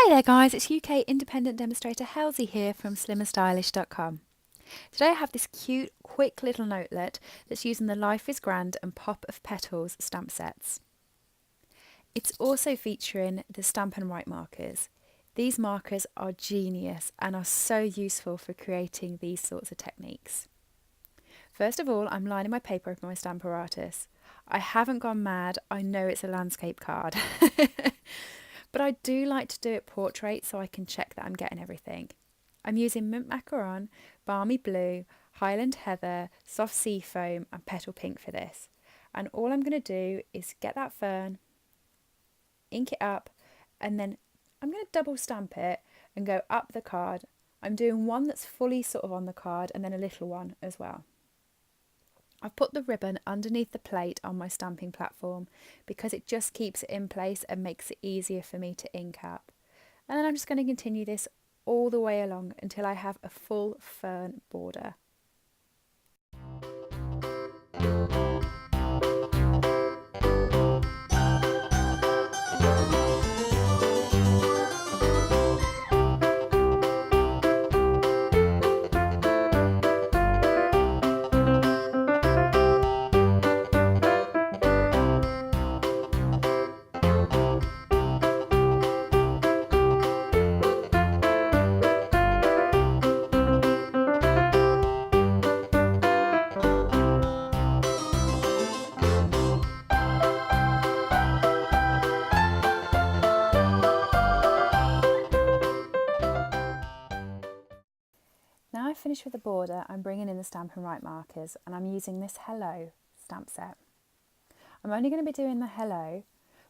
Hi there guys, it's UK independent demonstrator Halsey here from slimmerstylish.com. Today I have this cute, quick little notelet that's using the Life is Grand and Pop of Petals stamp sets. It's also featuring the Stampin' Write markers. These markers are genius and are so useful for creating these sorts of techniques. First of all, I'm lining my paper with my Stampartus. I haven't gone mad, I know it's a landscape card. But I do like to do it portrait so I can check that I'm getting everything. I'm using mint macaron, balmy blue, highland heather, soft sea foam and petal pink for this. And all I'm going to do is get that fern, ink it up, and then I'm going to double stamp it and go up the card. I'm doing one that's fully sort of on the card and then a little one as well. I've put the ribbon underneath the plate on my stamping platform because it just keeps it in place and makes it easier for me to ink up. And then I'm just going to continue this all the way along until I have a full fern border. Now I've finished with the border, I'm bringing in the Stampin' Write markers and I'm using this Hello stamp set. I'm only going to be doing the Hello,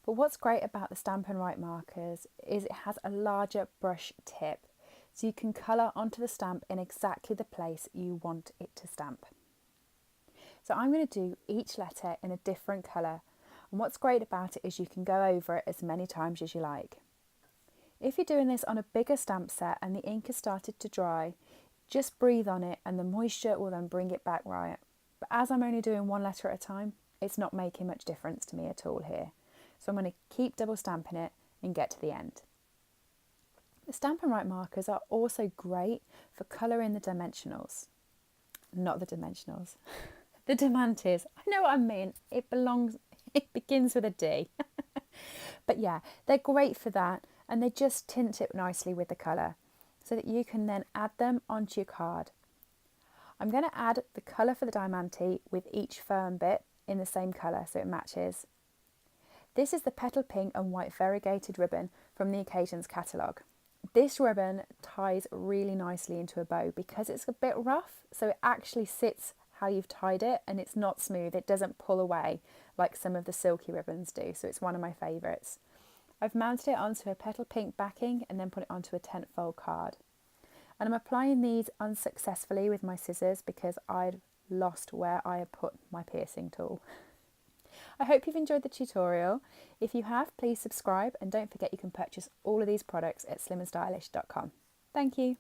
but what's great about the Stampin' Write markers is it has a larger brush tip, so you can colour onto the stamp in exactly the place you want it to stamp. So I'm going to do each letter in a different colour, and what's great about it is you can go over it as many times as you like. If you're doing this on a bigger stamp set and the ink has started to dry, just breathe on it and the moisture will then bring it back right. But as I'm only doing one letter at a time, it's not making much difference to me at all here. So I'm going to keep double stamping it and get to the end. The Stampin' Write markers are also great for colouring the dimensionals. Not the dimensionals. The diamantes. I know what I mean. It begins with a D. But yeah, they're great for that and they just tint it nicely with the colour, so that you can then add them onto your card. I'm going to add the colour for the diamante with each fern bit in the same colour so it matches. This is the petal pink and white variegated ribbon from the Occasions catalogue. This ribbon ties really nicely into a bow because it's a bit rough, so it actually sits how you've tied it and it's not smooth. It doesn't pull away like some of the silky ribbons do, so it's one of my favourites. I've mounted it onto a petal pink backing and then put it onto a tent fold card. And I'm applying these unsuccessfully with my scissors because I'd lost where I had put my piercing tool. I hope you've enjoyed the tutorial. If you have, please subscribe and don't forget you can purchase all of these products at slimmerstylish.com. Thank you.